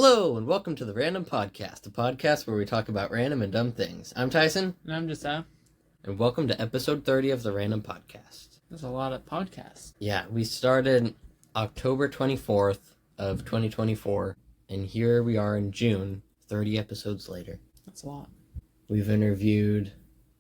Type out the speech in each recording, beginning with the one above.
Hello, and welcome to the Random Podcast, a podcast where we talk about random and dumb things. I'm Tyson. And I'm Josiah. And welcome to episode 30 of the Random Podcast. There's a lot of podcasts. Yeah, we started October 24th of 2024, and here we are in June, 30 episodes later. That's a lot. We've interviewed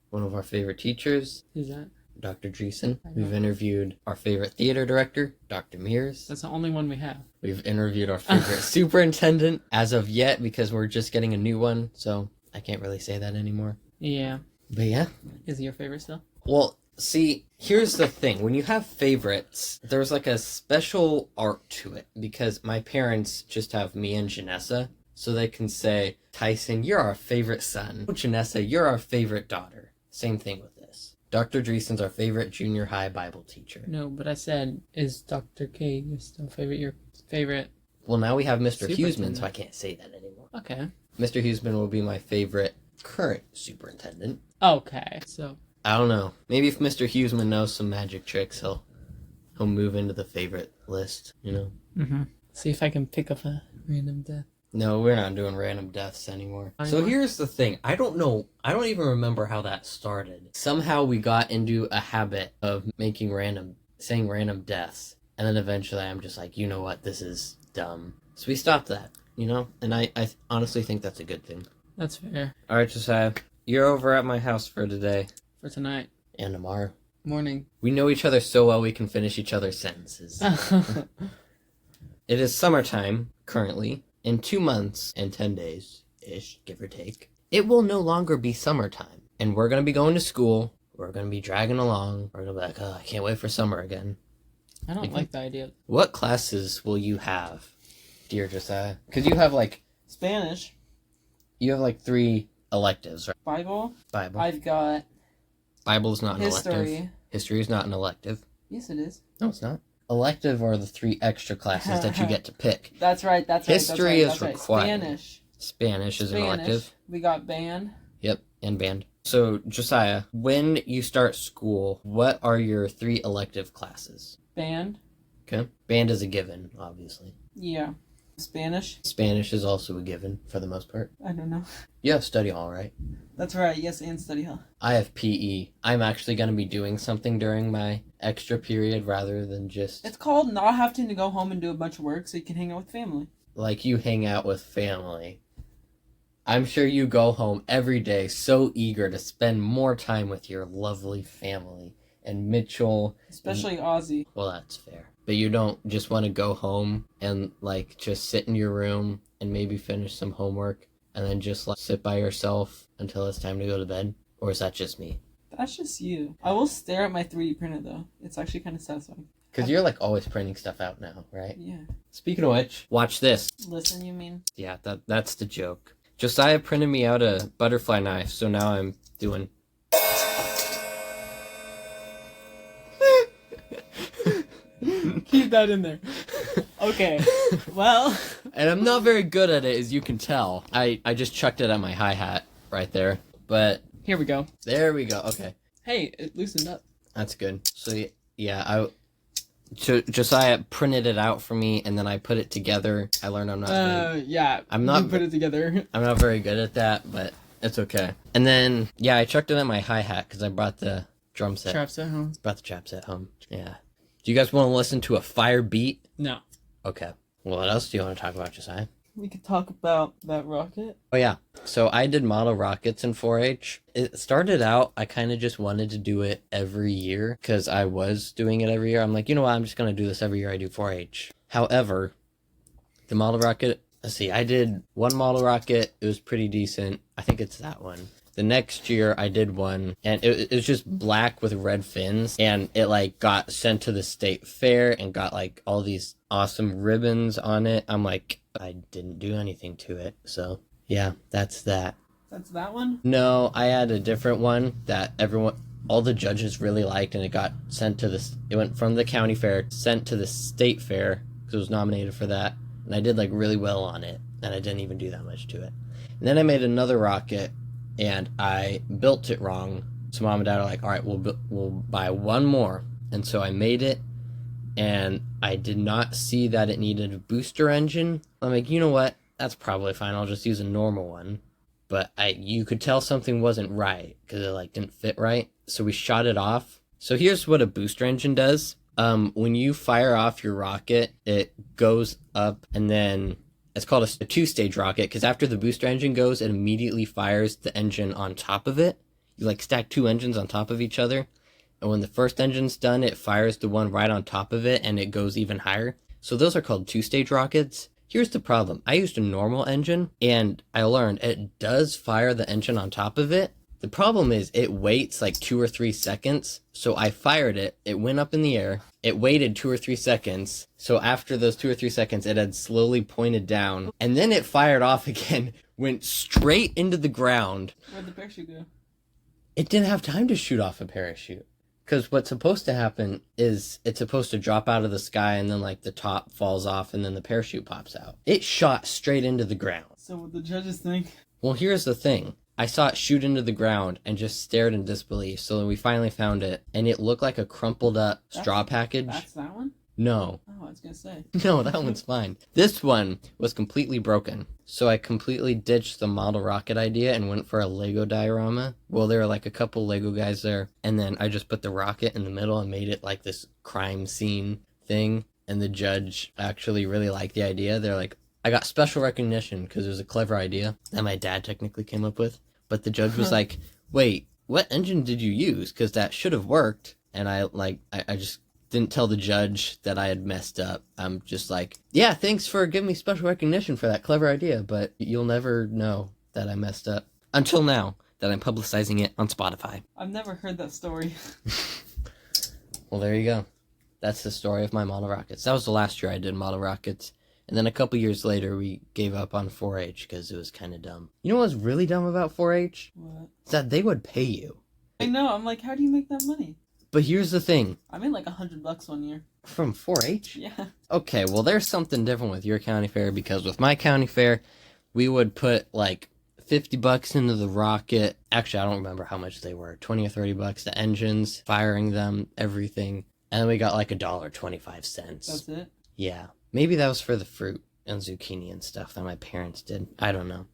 one of our favorite teachers. Who's that? Dr. Dreesen. We've interviewed our favorite theater director, Dr. Mears. That's the only one we have. We've interviewed our favorite superintendent as of yet because we're just getting a new one, so I can't really say that anymore. Yeah. But yeah. Is he your favorite still? Well, see, here's the thing. When you have favorites, there's like a special art to it because my parents just have me and Janessa, so they can say, Tyson, you're our favorite son. Janessa, you're our favorite daughter. Same thing with this. Dr. Dreesen's our favorite junior high Bible teacher. No, but I said, is Dr. K your favorite? Well, now we have Mr. Huseman, so I can't say that anymore. Okay. Mr. Huseman will be my favorite current superintendent. Okay, so... I don't know. Maybe if Mr. Huseman knows some magic tricks, he'll move into the favorite list, you know? Mm-hmm. See if I can pick up a random death. No, we're not doing random deaths anymore. So here's the thing. I don't know. I don't even remember how that started. Somehow we got into a habit of saying random deaths. And then eventually I'm just like, you know what? This is dumb. So we stopped that, you know? And I honestly think that's a good thing. That's fair. All right, Josiah. You're over at my house for today. For tonight. And tomorrow. Morning. We know each other so well we can finish each other's sentences. It is summertime, currently. In 2 months and 10 days-ish, give or take, it will no longer be summertime. And we're going to be going to school. We're going to be dragging along. We're going to be like, oh, I can't wait for summer again. I don't like the idea. What classes will you have, dear Josiah? Because you have, Spanish. You have, 3 electives, right? Bible. I've got... Bible's not an History. elective. History is not an elective. Yes, it is. No, it's not. Elective are the 3 extra classes that you get to pick. That's right. History is required. Spanish. Spanish is an elective. We got band. Yep, and band. So, Josiah, when you start school, what are your 3 elective classes? Band. Okay. Band is a given, obviously. Yeah. Spanish. Spanish is also a given, for the most part. I don't know. You have study hall, right? That's right, yes, and study hall. I have PE. I'm actually going to be doing something during my extra period rather than just... It's called not having to go home and do a bunch of work so you can hang out with family. Like you hang out with family. I'm sure you go home every day so eager to spend more time with your lovely family. And Mitchell... Especially Ozzy. Well, that's fair. But you don't just want to go home and, just sit in your room and maybe finish some homework and then just, sit by yourself until it's time to go to bed? Or is that just me? That's just you. I will stare at my 3D printer, though. It's actually kind of satisfying. Because you're, always printing stuff out now, right? Yeah. Speaking of which, watch this. Listen, you mean? Yeah, that's the joke. Josiah printed me out a butterfly knife, so now I'm doing... Keep that in there. Okay. Well. And I'm not very good at it, as you can tell. I just chucked it at my hi-hat right there. But... Here we go. There we go. Okay. Hey, it loosened up. That's good. So, yeah, Josiah printed it out for me, and then I put it together. I learned I'm not... Yeah. You put it together. I'm not very good at that, but it's okay. And then, yeah, I chucked it at my hi-hat, because I brought the drum set. Trap set home. Brought the trap set home. Yeah. Do you guys want to listen to a fire beat? No. Okay. Well, what else do you want to talk about, Josiah? We could talk about that rocket. Oh, yeah. So I did model rockets in 4-H. It started out, I kind of just wanted to do it every year because I was doing it every year. I'm like, you know what? I'm just going to do this every year I do 4-H. However, the model rocket, let's see, I did one model rocket. It was pretty decent. I think it's that one. The next year I did one, and it was just black with red fins, and it got sent to the state fair and got all these awesome ribbons on it. I'm like, I didn't do anything to it, so yeah, that's that. That's that one? No, I had a different one that all the judges really liked, and it got sent to it went from the county fair, sent to the state fair, because it was nominated for that, and I did really well on it, and I didn't even do that much to it. And then I made another rocket, and I built it wrong. So Mom and Dad are like, all right, we'll buy one more. And so I made it, and I did not see that it needed a booster engine. I'm like, you know what? that's probably fine. I'll just use a normal one. But you could tell something wasn't right because it like didn't fit right. So we shot it off. So here's what a booster engine does. When you fire off your rocket, it goes up and then it's called a two-stage rocket because after the booster engine goes, it immediately fires the engine on top of it. You like stack two engines on top of each other. And when the first engine's done, it fires the one right on top of it and it goes even higher. So those are called two-stage rockets. Here's the problem. I used a normal engine and I learned it does fire the engine on top of it. The problem is it waits like 2 or 3 seconds. So I fired it. It went up in the air. It waited 2 or 3 seconds. So after those 2 or 3 seconds, it had slowly pointed down. And then it fired off again, went straight into the ground. Where'd the parachute go? It didn't have time to shoot off a parachute. Because what's supposed to happen is it's supposed to drop out of the sky and then like the top falls off and then the parachute pops out. It shot straight into the ground. So what the judges think? Well, here's the thing. I saw it shoot into the ground and just stared in disbelief. So then we finally found it and it looked like a crumpled up straw package. That's that one? No. Oh, I was gonna say. No, that one's fine. This one was completely broken. So I completely ditched the model rocket idea and went for a Lego diorama. Well, there were like a couple Lego guys there. And then I just put the rocket in the middle and made it like this crime scene thing. And the judge actually really liked the idea. They're like, I got special recognition because it was a clever idea that my dad technically came up with. But the judge was like, wait, what engine did you use? Because that should have worked. And I just didn't tell the judge that I had messed up. I'm just like, yeah, thanks for giving me special recognition for that clever idea, but you'll never know that I messed up. Until now, that I'm publicizing it on Spotify. I've never heard that story. Well, there you go. That's the story of my model rockets. That was the last year I did model rockets. And then a couple years later, we gave up on 4-H because it was kind of dumb. You know what was really dumb about 4-H? What? It's that they would pay you. I know. I'm like, how do you make that money? But here's the thing. I made like $100 one year. From 4-H? Yeah. Okay, well, there's something different with your county fair because with my county fair, we would put like $50 into the rocket. Actually, I don't remember how much they were. 20 or $30, the engines, firing them, everything. And then we got like $1.25. That's it? Yeah. Maybe that was for the fruit and zucchini and stuff that my parents did. I don't know.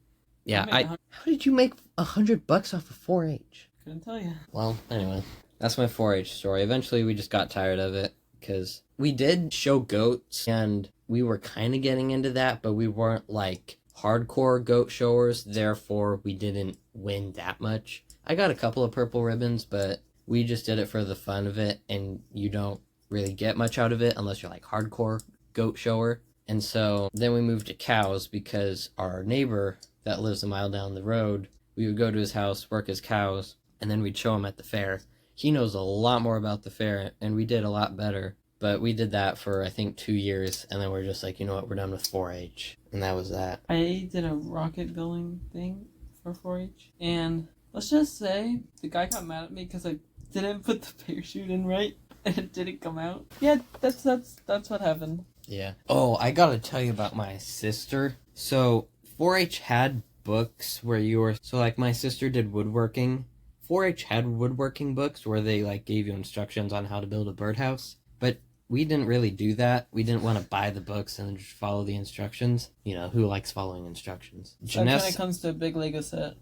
Yeah, how did you make $100 off of 4-H? Couldn't tell you. Well, anyway, that's my 4-H story. Eventually, we just got tired of it because we did show goats and we were kind of getting into that, but we weren't like hardcore goat showers. Therefore, we didn't win that much. I got a couple of purple ribbons, but we just did it for the fun of it, and you don't really get much out of it unless you're like hardcore goat shower. And so then we moved to cows because our neighbor that lives a mile down the road, we would go to his house, work his cows, and then we'd show him at the fair. He knows a lot more about the fair, and we did a lot better. But we did that for, I think, 2 years, and then we're just like, you know what, we're done with 4-H. And that was that. I did a rocket building thing for 4-H, and let's just say the guy got mad at me because I didn't put the parachute in right, and it didn't come out. Yeah, that's what happened. Yeah. Oh, I gotta tell you about my sister. So, 4-H had books where you were... So, like, my sister did woodworking. 4-H had woodworking books where they, like, gave you instructions on how to build a birdhouse. But we didn't really do that. We didn't want to buy the books and just follow the instructions. You know, who likes following instructions? That's when it comes to a big Lego set.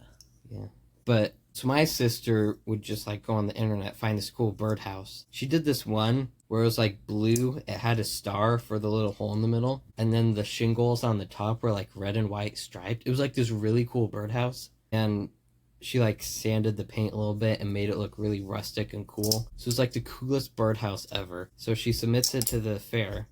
Yeah. But, so my sister would just, like, go on the internet, find this cool birdhouse. She did this one where it was, like, blue. It had a star for the little hole in the middle. And then the shingles on the top were, like, red and white striped. It was, like, this really cool birdhouse. And she, like, sanded the paint a little bit and made it look really rustic and cool. So it was, like, the coolest birdhouse ever. So she submits it to the fair.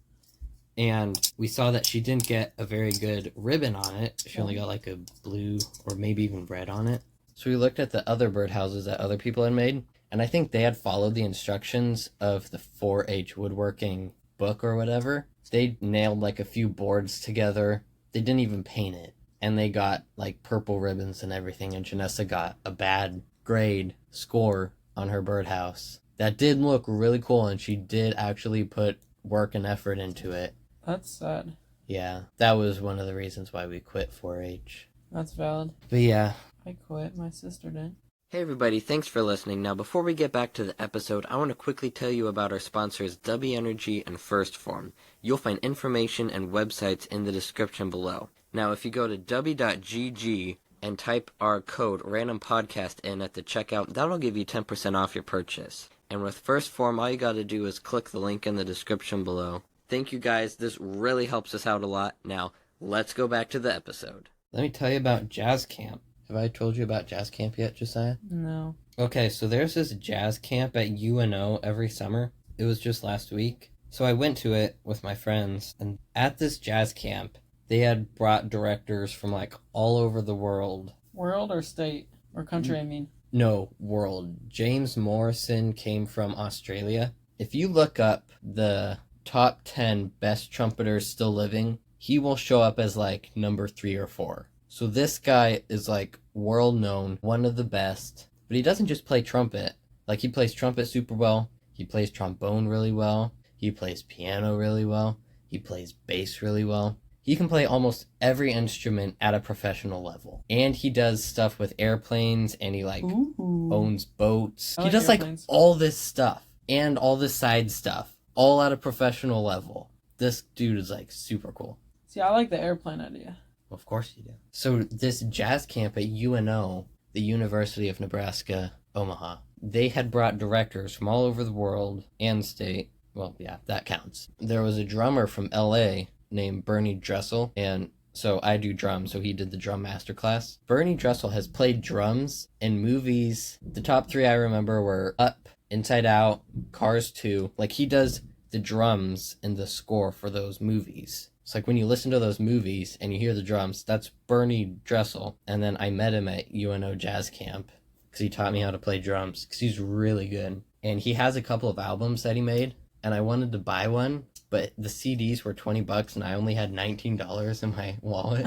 And we saw that she didn't get a very good ribbon on it. She only got, like, a blue or maybe even red on it. So we looked at the other birdhouses that other people had made, and I think they had followed the instructions of the 4-H woodworking book or whatever. They nailed like a few boards together. They didn't even paint it. And they got like purple ribbons and everything, and Janessa got a bad grade score on her birdhouse. That did look really cool, and she did actually put work and effort into it. That's sad. Yeah, that was one of the reasons why we quit 4-H. That's valid. But yeah. I quit. My sister did. Hey everybody, thanks for listening. Now before we get back to the episode, I want to quickly tell you about our sponsors W Energy and First Form. You'll find information and websites in the description below. Now, if you go to w.gg and type our code randompodcast in at the checkout, that'll give you 10% off your purchase. And with First Form, all you got to do is click the link in the description below. Thank you guys. This really helps us out a lot. Now, let's go back to the episode. Let me tell you about Jazz Camp. Have I told you about Jazz Camp yet, Josiah? No. Okay, so there's this jazz camp at UNO every summer. It was just last week. So I went to it with my friends, and at this jazz camp, they had brought directors from like all over the world. World or state? Or country, I mean. No, world. James Morrison came from Australia. If you look up the top 10 best trumpeters still living, he will show up as like number 3 or 4. So this guy is like world known, one of the best. But he doesn't just play trumpet. Like, he plays trumpet super well. He plays trombone really well. He plays piano really well. He plays bass really well. He can play almost every instrument at a professional level. And he does stuff with airplanes, and he like owns boats. He does airplanes. Like all this stuff and all this side stuff, all at a professional level. This dude is like super cool. See, I like the airplane idea. Well, of course you do. So this jazz camp at UNO, the University of Nebraska, Omaha, they had brought directors from all over the world and state. Well, yeah, that counts. There was a drummer from LA named Bernie Dressel, and so I do drums, so he did the drum masterclass. Bernie Dressel has played drums in movies. The top 3 I remember were Up, Inside Out, Cars 2. Like, he does the drums in the score for those movies. It's like when you listen to those movies and you hear the drums, that's Bernie Dressel. And then I met him at UNO Jazz Camp because he taught me how to play drums because he's really good. And he has a couple of albums that he made, and I wanted to buy one, but the CDs were $20 and I only had $19 in my wallet.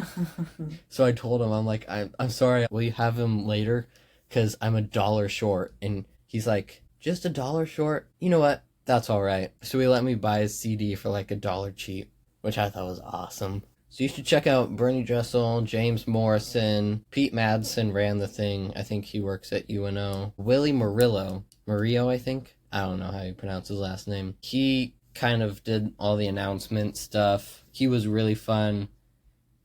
So I told him, I'm like, I'm sorry, will you have him later? Because I'm $1 short. And he's like, just $1 short? You know what? That's all right. So he let me buy his CD for like $1 cheap, which I thought was awesome. So you should check out Bernie Dressel, James Morrison, Pete Madsen ran the thing. I think he works at UNO. Willie Murillo, I think. I don't know how you pronounce his last name. He kind of did all the announcement stuff. He was really fun.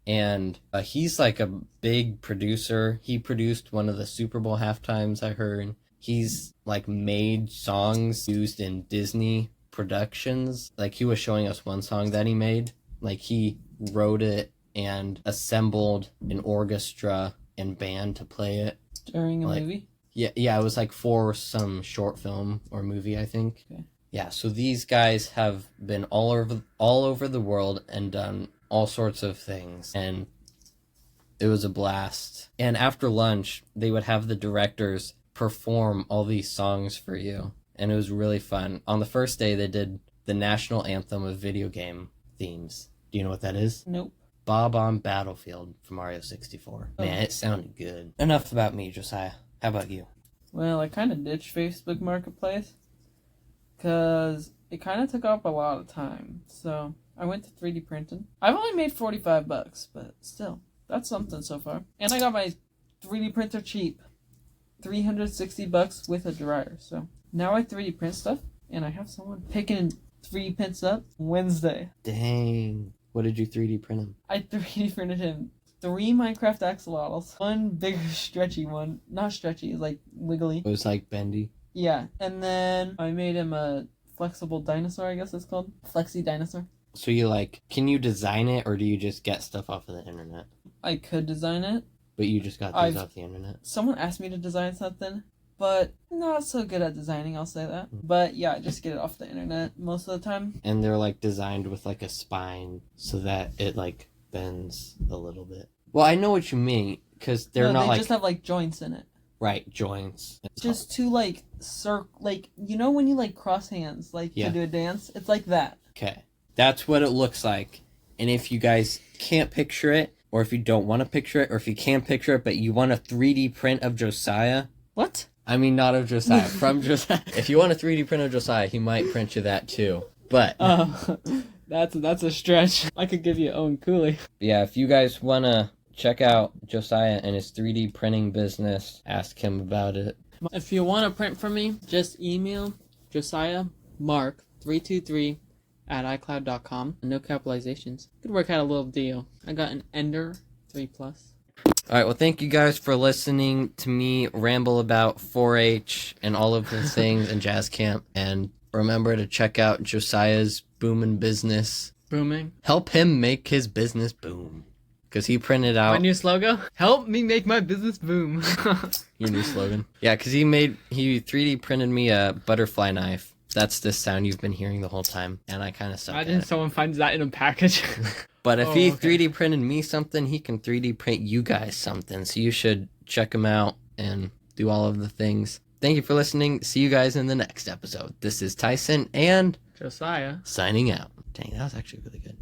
And he's like a big producer. He produced one of the Super Bowl halftimes, I heard. He's like made songs used in Disney productions. Like, he was showing us one song that he made. Like, he wrote it and assembled an orchestra and band to play it. During a movie? Yeah, it was like for some short film or movie, I think. Okay. Yeah, so these guys have been all over the world and done all sorts of things, and it was a blast. And after lunch, they would have the directors perform all these songs for you, and it was really fun. On the first day, they did the national anthem of video game themes. Do you know what that is? Nope. Bob on Battlefield from Mario 64. Oh. Man, it sounded good. Enough about me, Josiah. How about you? Well, I kind of ditched Facebook Marketplace because it kind of took up a lot of time. So I went to 3D printing. I've only made $45, but still, that's something so far. And I got my 3D printer cheap, $360 with a dryer. So now I 3D print stuff, and I have someone picking 3D prints up Wednesday. Dang. What did you 3D print him? I 3D printed him 3 Minecraft axolotls. One bigger stretchy one. Not stretchy, like wiggly. It was like bendy. Yeah, and then I made him a flexible dinosaur, I guess it's called. Flexi dinosaur. So you can you design it, or do you just get stuff off of the internet? I could design it. But you just got things off the internet? Someone asked me to design something, but not so good at designing, I'll say that. But yeah, I just get it off the internet most of the time. And they're designed with a spine so that it bends a little bit. Well, I know what you mean, because they're not they just have joints in it. Right, joints. Just two you know when you cross hands to do a dance? It's like that. Okay. That's what it looks like. And if you guys can't picture it, or if you don't want to picture it, or if you can picture it but you want a 3D print of Josiah. What? I mean, not of Josiah, from Josiah. If you want a 3D print of Josiah, he might print you that too. But that's a stretch. I could give you Owen Cooley. Yeah, if you guys want to check out Josiah and his 3D printing business, ask him about it. If you want to print for me, just email Josiah Mark 323 at iCloud.com. No capitalizations. Could work out a little deal. I got an Ender 3 Plus. All right, well, thank you guys for listening to me ramble about 4-H and all of the things and jazz camp. And remember to check out Josiah's Boomin' Business. Booming. Help him make his business boom. Because he printed out... My new slogan? Help me make my business boom. Your new slogan? Yeah, because he 3D printed me a butterfly knife. That's the sound you've been hearing the whole time. And I kind of suck Imagine at it. someone finds that in a package. But if he 3D printed me something, he can 3D print you guys something. So you should check him out and do all of the things. Thank you for listening. See you guys in the next episode. This is Tyson and Josiah. signing out. Dang, that was actually really good.